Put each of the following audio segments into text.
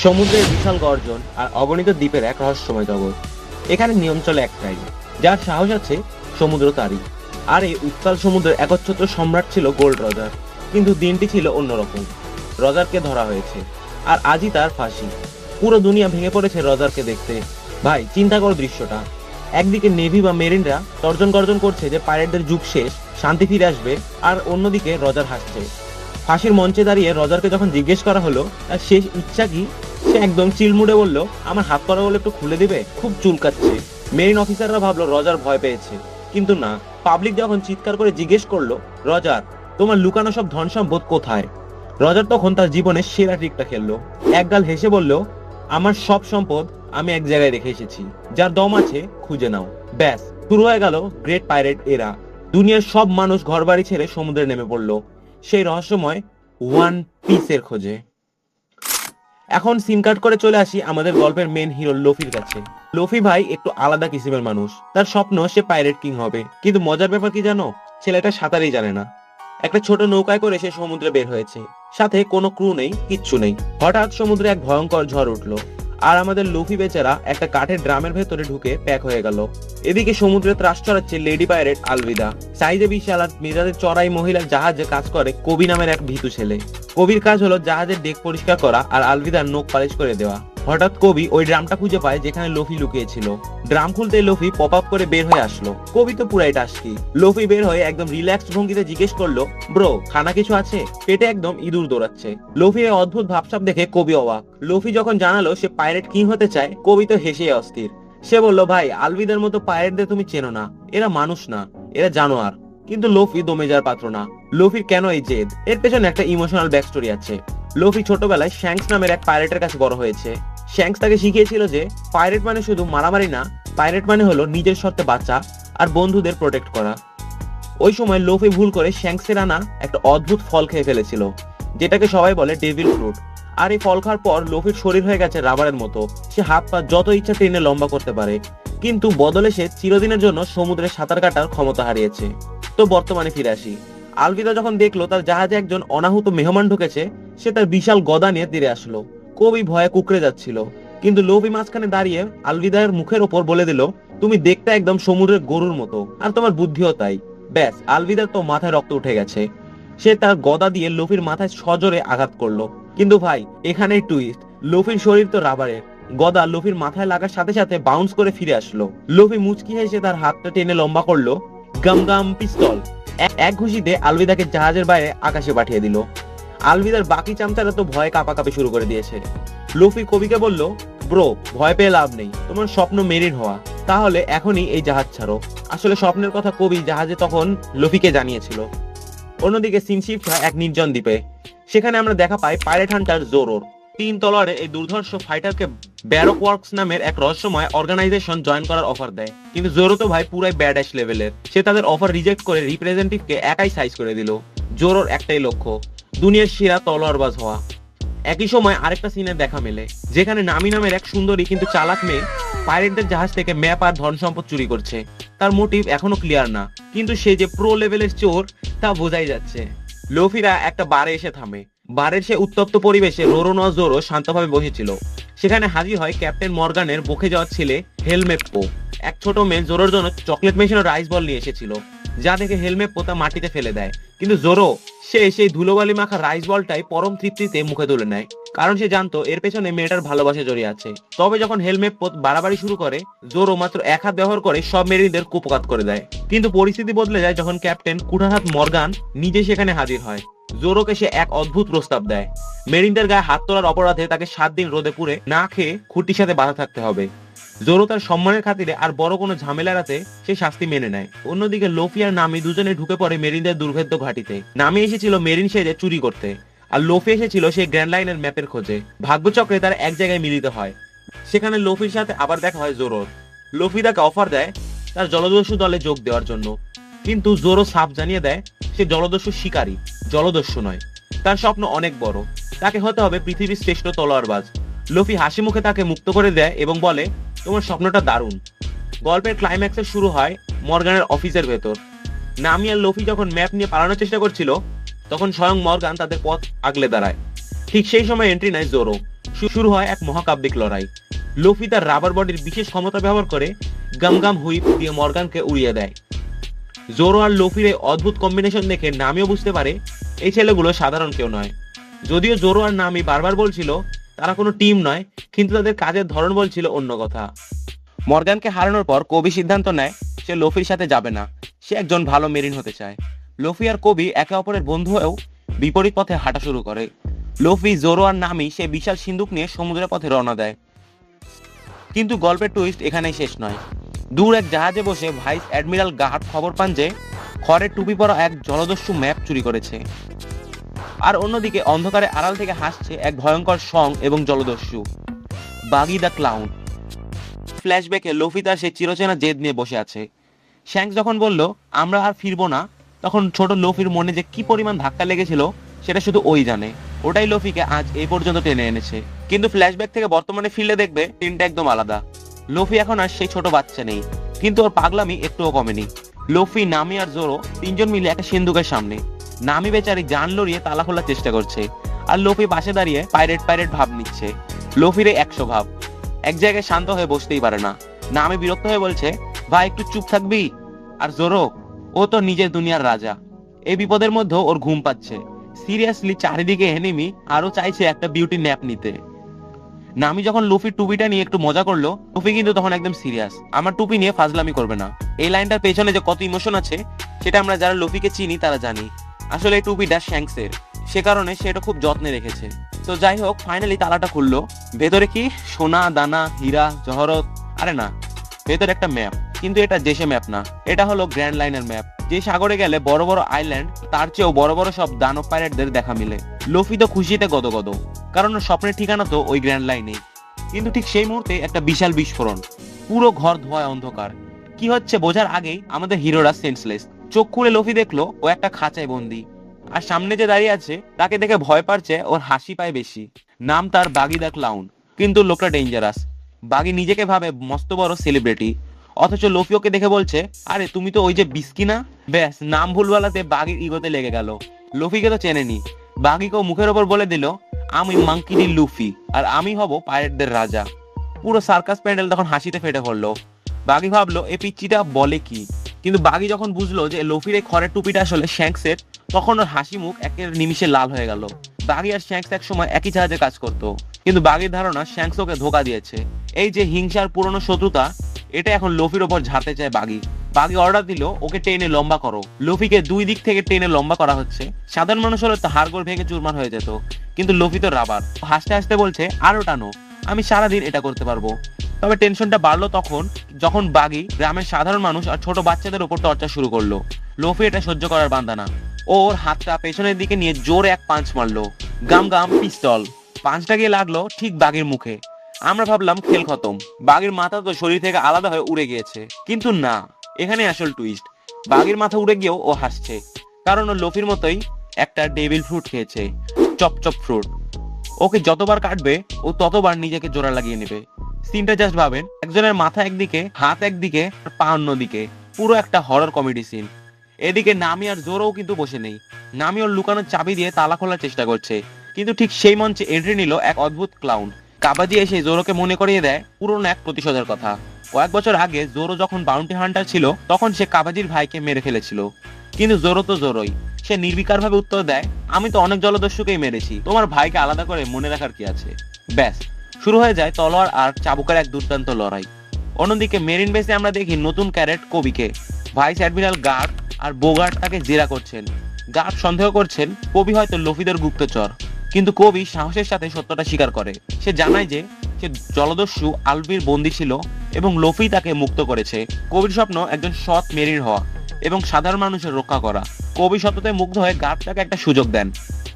সমুদ্রের বিশাল গর্জন আর অগণিত দ্বীপের এক রহস্যময় জগৎ। এখানে নিয়ম চলে একটাই, যার সাহস আছে সমুদ্র তারই। আর এই উত্তাল সমুদ্রের একচ্ছত্র সম্রাট ছিল গোল্ড রজার। কিন্তু দিনটি ছিল অন্যরকম। রজারকে ধরা হয়েছে আর আজই তার ফাঁসি। পুরো দুনিয়া ভেঙে পড়েছে রজারকে দেখতে। ভাই চিন্তা করো দৃশ্যটা। একদিকে নেভি বা মেরিনরা তর্জন গর্জন করছে যে পাইরেটদের যুগ শেষ, শান্তি ফিরে আসবে, আর অন্যদিকে রজার হাসছে। ফাঁসির মঞ্চে দাঁড়িয়ে রজারকে যখন জিজ্ঞেস করা হলো তার শেষ ইচ্ছা কি, সে একদম চিলমুড়ে বলল, আমার হাত করা বলে একটু খুলে দিবে, খুব চুলকাচ্ছে। মেরিন অফিসাররা ভাবলো রজার ভয় পেয়েছে, কিন্তু না। পাবলিক যখন চিৎকার করে জিজ্ঞেস করলো, রজার তোমার লুকানো সব ধন সম্পদ কোথায়, রজার তখন তার জীবনের সেরা ট্রিকটা খেললো। একগাল হেসে বলল, আমার সব সম্পদ আমি এক জায়গায় রেখে এসেছি, যার দম আছে খুঁজে নাও। ব্যাস, শুরু হয়ে গেল গ্রেট পাইরেট এরা। দুনিয়ার সব মানুষ ঘরবাড়ি ছেড়ে সমুদ্রে নেমে পড়লো সেই রহস্যময় ওয়ান পিসের খোঁজে। এখন সিন কাট করে চলে আসি আমাদের গল্পের মেন হিরো লফির কাছে। লফি ভাই একটু আলাদা কিসিমের মানুষ। তার স্বপ্ন সে পাইরেট কিং হবে, কিন্তু মজার ব্যাপার কি জানো, ছেলেটা সাঁতারই জানে না। একটা ছোট নৌকায় করে সে সমুদ্রে বের হয়েছে, সাথে কোনো ক্রু নেই, কিচ্ছু নেই। হঠাৎ সমুদ্রে এক ভয়ঙ্কর ঝড় উঠলো, আর আমাদের লফি বেচারা একটা কাঠের ড্রামের ভেতরে ঢুকে প্যাক হয়ে গেল। এদিকে সমুদ্রে ত্রাস চড়াচ্ছে লেডি পাইরেট আলভিদা। সাইজে বিশাল আর মেজাজে চড়াই মহিলার জাহাজে কাজ করে কবি নামের এক ভীতু ছেলে। কবির কাজ হলো জাহাজের ডেক পরিষ্কার করা আর আলভিদার নখ পালিশ করে দেওয়া। হঠাৎ কবি ওই ড্রামটা খুঁজে পায় যেখানে লফি লুকিয়েছিল। ড্রাম খুলতে লফি পপ আপ করে বের হয়ে আসলো। কবি তো পুরাই টাস্কি। লফি বের হয়ে একদম রিল্যাক্সড ভঙ্গিতে জিজ্ঞেস করলো, ব্রো খানা কিছু আছে? পেটে একদম ইঁদুর দৌড়াচ্ছে। লফি এই অদ্ভুত ভাবসাব দেখে কবি অবাক। লফি যখন জানালো সে পাইরেট কিং হতে চায়, কবি তো হেসে অস্থির। সে বলল, ভাই আলভিদার মতো পাইরেটদের তুমি চেনো না, এরা মানুষ না, এরা জানোয়ার। কিন্তু লফি দমে যাওয়ার পাত্র না। লফির কেন এই জেদ, এর পেছনে একটা ইমোশনাল ব্যাক স্টোরি আছে। লফি ছোটবেলায় শ্যাঙ্কস নামের এক পাইরেটের কাছে বড় হয়েছে। শ্যাঙ্কস তাকে শিখিয়েছিল যে পাইরেট মানে শুধু মারামারি না, পাইরেট মানে হলো নিজের শর্তে বাঁচা আর বন্ধুদের প্রোটেক্ট করা। ওই সময় লফি ভুল করে শ্যাঙ্কসের আনা একটা অদ্ভুত ফল খেয়ে ফেলেছিল, যেটাকে সবাই বলে ডেভিল ফ্রুট। আর এই ফল খাওয়ার পর লফির শরীর হয়ে গেছে রাবারের মতো। সে হাত পা যত ইচ্ছা টেনে লম্বা করতে পারে, কিন্তু বদলে সে চিরদিনের জন্য সমুদ্রে সাঁতার কাটার ক্ষমতা হারিয়েছে। তো বর্তমানে ফিরে আসি। আলভিদা যখন দেখলো তার জাহাজে একজন অনাহুত মেহমান ঢুকেছে, সে তার বিশাল গদা নিয়ে তীরে আসলো। কবি ভয়ে কুকড়ে যাচ্ছিল, কিন্তু লফি মাঝখানে দাঁড়িয়ে আলভিদার মুখের ওপর বলে দিল, তুমি দেখতে একদম সমুদ্রের গরুর মতো, আর তোমার বুদ্ধিও তাই। ব্যাস, আলভিদার তো মাথায় রক্ত উঠে গেছে। সে তার গদা দিয়ে লফির মাথায় সজোরে আঘাত করলো। কিন্তু ভাই এখানেই টুইস্ট, লফির শরীর তো রাবারের, গদা লফির মাথায় লাগার সাথে সাথে বাউন্স করে ফিরে আসলো। লফি মুচকি হেসে তার হাতটা টেনে লম্বা করলো, গাম গাম পিস্তল। এক ঘুষিতে আলভিদাকে জাহাজের বাইরে আকাশে পাঠিয়ে দিল। আলভিদার বাকি চামচারা তো ভয়ে কাঁপাকাঁপি শুরু করে দিয়েছে। লফি কবিকে বলল, ব্রো ভয় পেয়ে লাভ নেই, তোমার স্বপ্ন মেরিন হওয়া, তাহলে এখনই এই জাহাজ ছাড়ো। আসলে স্বপ্নের কথা কবি জাহাজে তখন লফিকে জানিয়েছিল। অন্যদিকে সিন শিফট হয় এক নির্জন দ্বীপে। সেখানে আমরা দেখা পাই পাইরেট হান্টার জোরোর। 3 তলোয়ারে এই দুর্ধর্ষ ফাইটারকে ব্যারক ওয়ার্কস নামের এক রহস্যময় অর্গানাইজেশন জয়েন করার অফার দেয়। কিন্তু জোরো তো ভাই পুরাই ব্যাডাস লেভেলের। সে তাদের অফার রিজেক্ট করে রিপ্রেজেন্টেটিভকে একাই সাইজ করে দিল। জোরোর একটাই লক্ষ্য, দুনিয়ার সেরা তলোয়ারবাজ হওয়া। একই সময় আরেকটা সিনে দেখা মেলে, যেখানে নামি নামের এক সুন্দরী কিন্তু চালাক মেয়ে পাইরেটদের জাহাজ থেকে ম্যাপ আর ধন সম্পদ চুরি করছে। তার মোটিভ এখনো ক্লিয়ার না, কিন্তু সে যে প্রো লেভেলের চোর তা বোঝাই যাচ্ছে। লফিরা একটা বারে এসে থামে। বারের সে উত্তপ্ত পরিবেশে রোরোন ও জোরো শান্তভাবে বসেছিল। সেখানে হাজির হয় ক্যাপ্টেন মর্গানের বকে যাওয়া ছেলে হেলমেপ্পো। এক ছোট মেয়ে জোরোর জন্য চকলেট মেশিন ও রাইস বল নিয়ে এসেছিল, যা দেখে হেলমেপ্পো তা মাটিতে ফেলে দেয়। কিন্তু জোরো সে সেই ধুলোবালি মাখা রাইস বলটাই পরম তৃপ্তিতে মুখে তুলে নেয়, কারণ সে জানতো এর পেছনে মেয়েটার ভালোবাসা জড়িয়ে আছে। তবে যখন হেলমেপ্পো বাড়াবাড়ি শুরু করে, জোরো মাত্র এক হাত ব্যবহার করে সব মেরিনদের কুপকাত করে দেয়। কিন্তু পরিস্থিতি বদলে যায় যখন ক্যাপ্টেন কুঠারহাত মর্গান নিজে সেখানে হাজির হয়। জোরোকে সে এক অদ্ভুত প্রস্তাব দেয়, মেরিনদের গায়ে হাত তোলার অপরাধে তাকে 7 দিন রোদে পুড়ে না খেয়ে খুঁটির সাথে বাধা থাকতে হবে। জোরো তার সম্মানের খাতিরে আর বড় কোনো ঝামেলা এড়াতে সে শাস্তি মেনে নেয়। অন্যদিকে লফি আর নামি দুজনে ঢুকে পড়ে মেরিনদের দুর্ভেদ্য ঘাটিতে। নামি এসেছিল মেরিন সেজে চুরি করতে, আর লফি এসেছিল সেই গ্র্যান্ড লাইনের ম্যাপের খোঁজে। ভাগ্যচক্রে তারা এক জায়গায় মিলিত হয়। সেখানে লফির সাথে আবার দেখা হয় জোরোর। লফি তাকে অফার দেয় তার জলদস্যু দলে যোগ দেওয়ার জন্য, কিন্তু জোরো সাফ জানিয়ে দেয় সে জলদস্যু শিকারী, জলদস্যু নয়। তার স্বপ্ন অনেক বড়, তাকে হতে হবে পৃথিবীর শ্রেষ্ঠ তলোয়ারবাজ। লফি হাসি মুখে তাকে মুক্ত করে দেয় এবং বলে, তোমার স্বপ্নটা দারুণ। গল্পের ক্লাইম্যাক্সের শুরু হয় মর্গানের অফিসের ভেতর। নামি আর লফি যখন ম্যাপ নিয়ে পালানোর চেষ্টা করছিল, তখন স্বয়ং মর্গান তাদের পথ আগলে দাঁড়ায়। ঠিক সেই সময় এন্ট্রি নেয় জোরো। শুরু হয় এক মহাকাব্যিক লড়াই। লুফি তার রাবার বডির বিশেষ ক্ষমতা ব্যবহার করে গাম গাম হুইপ দিয়ে মর্গানকে উড়িয়ে দেয়। জোরো আর লুফির এই অদ্ভুত কম্বিনেশন দেখে নামিও বুঝতে পারে এই ছেলেগুলো সাধারণ কেউ নয়। যদিও জোরো আর নামি বারবার বলছিল তারা কোনো টিম নয়, কিন্তু তাদের কাজের ধরন বলছিল অন্য কথা। মর্গানকে হারানোর পর কবি সিদ্ধান্ত নেয় সে লুফির সাথে যাবে না, সে একজন ভালো মেরিন হতে চায়। লুফি আর কবি একে অপরের বন্ধু হয়েও বিপরীত পথে হাঁটা শুরু করে। লুফি, জোরো আর নামি সে বিশাল সিন্দুক নিয়ে সমুদ্রের পথে রওনা দেয়। কিন্তু গল্পের টুইস্ট এখানেই শেষ নয়। দূর এক জাহাজে বসে ভাইস অ্যাডমিরাল গার্ড খবর পান যে খড়ের টুপি পরা এক জলদস্যু ম্যাপ চুরি করেছে। আর অন্যদিকে অন্ধকারে আড়াল থেকে হাসছে এক ভয়ঙ্কর সং এবং জলদস্যু, বাগি দ্য ক্লাউন। ফ্ল্যাশব্যাকে লুফি তার সে চিরচেনা জেদ নিয়ে বসে আছে। শ্যাঙ্কস যখন বলল আমরা আর ফিরবো না, তখন ছোট লুফির মনে যে কি পরিমাণ ধাক্কা লেগেছিল সেটা শুধু ওই জানে। ওটাই লুফিকে আজ এই পর্যন্ত টেনে এনেছে। কিন্তু ফ্ল্যাশব্যাক থেকে বর্তমানে ফিরলে দেখবে তিনটা একদম আলাদা। লুফি এখন আর সেই ছোট বাচ্চা নেই, কিন্তু ওর পাগলামি একটুও কমেনি। লুফি, নামি আর জোরো তিনজন মিলে একটা সিন্দুকের সামনে। নামি বেচারি জান লড়িয়ে তালা খোলার চেষ্টা করছে, আর লুফি পাশে দাঁড়িয়ে পাইরেট পাইরেট ভাব নিচ্ছে। লুফির 100 ভাব, এক জায়গায় শান্ত হয়ে বসতেই পারে না। নামি বিরক্ত হয়ে বলছে ভাই একটু চুপ থাকবি। আর জোরো, ও তো নিজের দুনিয়ার রাজা, এই বিপদের মধ্যে ওর ঘুম পাচ্ছে। সিরিয়াসলি চারিদিকে এনিমি, আরো চাইছে একটা বিউটি ন্যাপ নিতে। নামি যখন লুফির টুপিটা নিয়ে একটু মজা করলো, লুফি কিন্তু তখন একদম সিরিয়াস, আমার টুপি নিয়ে ফাজলামি করবে না। এই লাইনটার পেছনে যে কত ইমোশন আছে সেটা আমরা যারা লুফিকে চিনি তারা জানি। আসলে এই টুপিটা শ্যাঙ্কসের, সে কারণে সে এটা খুব যত্নে রেখেছে। তো যাই হোক, ফাইনালি তালাটা খুললো। ভেতরে কি সোনা দানা হীরা জহরত? আরে না, ভেতরে একটা ম্যাপ, কিন্তু এটা দেশে ম্যাপ না, এটা হলো গ্র্যান্ড লাইনের ম্যাপ। যে সাগরে গেলে বড় বড় আইল্যান্ড, তার চেয়েও বড় বড় সব দানব পাইরেটদের দেখা মিলে। লুফি তো খুশিতে গদগদ, কারণ স্বপ্নের ঠিকানা তো ওই গ্র্যান্ড লাইনে। কিন্তু ঠিক সেই মুহূর্তে একটা বিশাল বিস্ফোরণ, পুরো ঘর ধোঁয়ায় অন্ধকার। কি হচ্ছে বোঝার আগেই আমাদের হিরোরা সেন্সলেস। চোখ খুলে লুফি দেখলো ও একটা খাঁচায় বন্দি, আর সামনে যে দাঁড়িয়ে আছে তাকে দেখে ভয় পাচ্ছে, ওর হাসি পায় বেশি। নাম তার বাগি দ্য ক্লাউন, কিন্তু লোকটা ডেঞ্জারাস। বাগি নিজেকে ভাবে মস্ত বড় সেলিব্রিটি, অথচ লুফি ওকে দেখে বলছে আরে তুমি তো ওই যে বিস্কি না। ব্যাস, নাম ভুলওয়ালাতে বাগির ইগোতে লেগে গেল। লুফিকে তো চেনেনি, বাগিকেও মুখের ওপর বলে দিল আমি মাঙ্কি ডি লুফি, আর আমি হব পাইরেটদের রাজা। পুরো সার্কাস প্যান্ডেল তখন হাসিতে ফেটে পড়লো। বাগি ভাবলো এই পিচ্চিটা বলে কি, কিন্তু বাগি যখন বুঝলো যে লুফির এই খড়ের টুপিটা আসলে শ্যাঙ্কসের, তখন ওর হাসি মুখ একের নিমিষে লাল হয়ে গেল। বাগি আর শ্যাঙ্কস এক সময় একই জাহাজে কাজ করতো, কিন্তু বাগির ধারণা শ্যাঙ্কস ওকে ধোকা দিয়েছে। এই যে হিংসার পুরনো শত্রুতা, এটা এখন লুফির ওপর ঝাড়তে চায় বাগি। বাগি অর্ডার দিল ওকে টেনে লম্বা করো। লুফিকে দুই দিক থেকে টেনে লম্বা করা হচ্ছে। সাধারণ মানুষ হলে তো হাড়গোড় ভেঙে চুরমার হয়ে যেত, কিন্তু লুফি তো রাবার। হাসতে হাসতে বলছে আরো টানো, আমি সারাদিন এটা করতে পারবো। তবে টেনশনটা বাড়লো তখন যখন বাগি গ্রামের সাধারণ মানুষ আর ছোট বাচ্চাদের উপর টর্চার শুরু করলো। লুফি এটা সহ্য করার বান্দা না। ওর হাতটা পেছনের দিকে নিয়ে জোরে এক পাঞ্চ মারলো, গাম গাম পিস্তল। পাঞ্চটা গিয়ে লাগলো ঠিক বাগির মুখে। আমরা ভাবলাম খেল খতম, বাঘের মাথা তো শরীর থেকে আলাদা হয়ে উড়ে গিয়েছে, কিন্তু না, এখানে আসল টুইস্ট। বাঘের মাথা উড়ে গিয়েও ও হাসছে, কারণ ও লুফির মতোই একটা ডেভিল ফ্রুট খেয়েছে, চপচপ ফ্রুট। ওকে যতবার কাটবে ও ততবার নিজেকে জোড়া লাগিয়ে নেবে। সিনটা জাস্ট ভাবেন, একজনের মাথা একদিকে, হাত একদিকে, পা অন্যদিকে, পুরো একটা হরর কমেডি সিন। এদিকে নামি আর জোরও কিন্তু বসে নেই। নামি ওর লুকানোর চাবি দিয়ে তালা খোলার চেষ্টা করছে, কিন্তু ঠিক সেই মঞ্চে এন্ট্রি নিল এক অদ্ভুত ক্লাউন। কাবাজি এসে জোরোকে মনে করিয়ে দেয় পুরনো এক প্রতিশোধের কথা। কয়েক বছর আগে জোরো যখন বাউন্টি হান্টার ছিল, তখন সে কাবাজির ভাইকে মেরে ফেলেছিল। কিন্তু জোরো তো জোরোই, সে নির্বিকার ভাবে উত্তর দেয় আমি তো অনেক জলদস্যুকেই মেরেছি, তোমার ভাইকে আলাদা করে মনে রাখার কি আছে। ব্যাস, শুরু হয়ে যায় তলোয়ার আর চাবুকের এক দুর্দান্ত লড়াই। অন্যদিকে মেরিন বেসে আমরা দেখি নতুন ক্যারেট কবিকে। ভাইস অ্যাডমিরাল গার্ড আর বোগার্ড তাকে জেরা করছেন। গার্ড সন্দেহ করছেন কবি হয়তো লুফিদের গুপ্তচর, কিন্তু কবি সাহসের সাথে সত্যটা স্বীকার করে। সে জানায় যে সে জলদস্যু আলবির বন্দী ছিল এবং লুফি তাকে মুক্ত করেছে। কবির স্বপ্ন একজন সৎ মেরিন হওয়া এবং সাধারণ মানুষের রক্ষা করা। কবি সত্যতায় মুগ্ধ হয়ে গার্ড তাকে একটা সুযোগ দেন,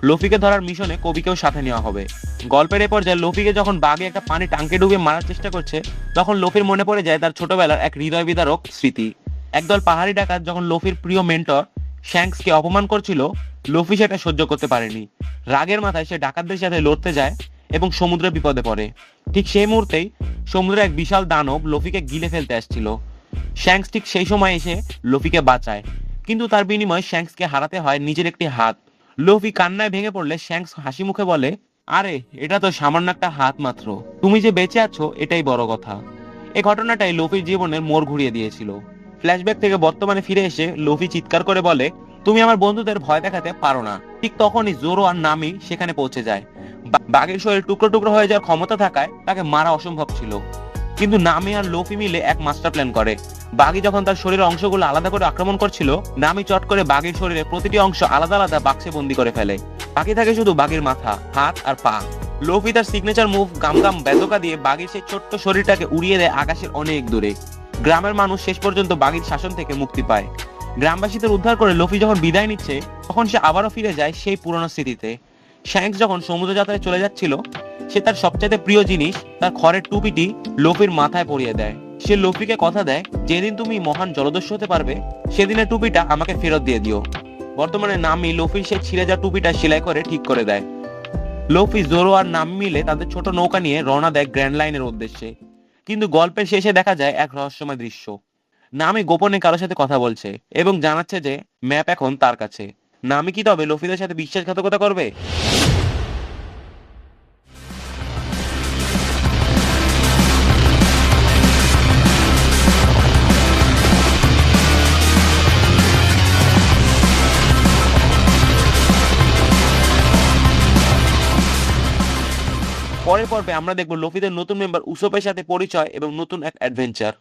লুফিকে ধরার মিশনে কবিকেও সাথে নেওয়া হবে। গল্পের এ পর্যায়ে লুফিকে যখন বাঘে একটা পানি টাঙ্কে ডুবে মারার চেষ্টা করছে, তখন লুফির মনে পড়ে যায় তার ছোটবেলার এক হৃদয় বিদারক স্মৃতি। একদল পাহাড়ি ডাকাত যখন লুফির প্রিয় মেন্টর শ্যাঙ্কসকে অপমান করছিল, লুফি সেটা সহ্য করতে পারেনি। রাগের মাথায় সে ডাকাতদের সাথে লড়তে যায় এবং সমুদ্রে বিপদে পড়ে। ঠিক সেই মুহূর্তেই সমুদ্রে এক বিশাল দানব লুফিকে গিলে ফেলতে আসছিল। শ্যাঙ্কস ঠিক সেই সময় এসে লুফিকে বাঁচায়, কিন্তু তার বিনিময়ে শ্যাঙ্কসকে হারাতে হয় নিজের একটি হাত। লুফি কান্নায় ভেঙে পড়লে শ্যাঙ্কস হাসি মুখে বলে আরে এটা তো সামান্য একটা হাত মাত্র, তুমি যে বেঁচে আছো এটাই বড় কথা। এই ঘটনাটাই লুফির জীবনের মোড় ঘুরিয়ে দিয়েছিল। ফ্ল্যাশব্যাক থেকে বর্তমানে ফিরে এসে লুফি চিৎকার করে বলে, তুমি আমার বন্ধুদের ভয় দেখাতে পারো না। ঠিক তখনই জোরো আর নামি সেখানে পৌঁছে যায়। বাঘের শরীর টুকরো টুকরো হয়ে যাওয়ার ক্ষমতা থাকায় তাকে মারা অসম্ভব ছিল, কিন্তু নামি আর লুফি মিলে এক মাস্টার প্ল্যান করে। বাঘি যখন তার শরীরের অংশগুলো আলাদা করে আক্রমণ করছিল, নামি চট করে বাঘের শরীরের প্রতিটি অংশ আলাদা আলাদা বাক্সে বন্দি করে ফেলে। বাকি থাকে শুধু বাঘের মাথা, হাত আর পা। লুফি তার সিগনেচার মুভ গাম গাম বেদকা দিয়ে বাঘের সেই ছোট্ট শরীরটাকে উড়িয়ে দেয় আকাশের অনেক দূরে। গ্রামের মানুষ শেষ পর্যন্ত বাঘের শাসন থেকে মুক্তি পায়। গ্রামবাসীদের উদ্ধার করে লুফি যখন বিদায় নিচ্ছে, তখন সে আবারও ফিরে যায় সেই পুরনো স্মৃতিতে। শ্যাঙ্কস যখন সমুদ্র যাত্রায় চলে যাচ্ছিল, সে তার সবচেয়ে প্রিয় জিনিস, তার খড়ের টুপিটি লুফির মাথায় পরিয়ে দেয়। সে লুফিকে কথা দেয়, যেদিন তুমি মহান জলদস্যু হতে পারবে সেদিনের টুপিটা আমাকে ফেরত দিয়ে দিও। বর্তমানে নামি লুফির সেই ছিঁড়ে যাওয়া টুপিটা সেলাই করে ঠিক করে দেয়। লুফি, জোরো আর নামি মিলে তাদের ছোট নৌকা নিয়ে রওনা দেয় গ্র্যান্ড লাইনের উদ্দেশ্যে। কিন্তু গল্পের শেষে দেখা যায় এক রহস্যময় দৃশ্য। নামি গোপনে কারোর সাথে কথা বলছে এবং জানাচ্ছে যে ম্যাপ এখন তার কাছে। নামি কি তবে লুফিদের সাথে বিশ্বাসঘাতকতা করবে? পরের পর্বে আমরা দেখবো লুফিদের নতুন মেম্বার উসোপের সাথে পরিচয় এবং নতুন এক অ্যাডভেঞ্চার।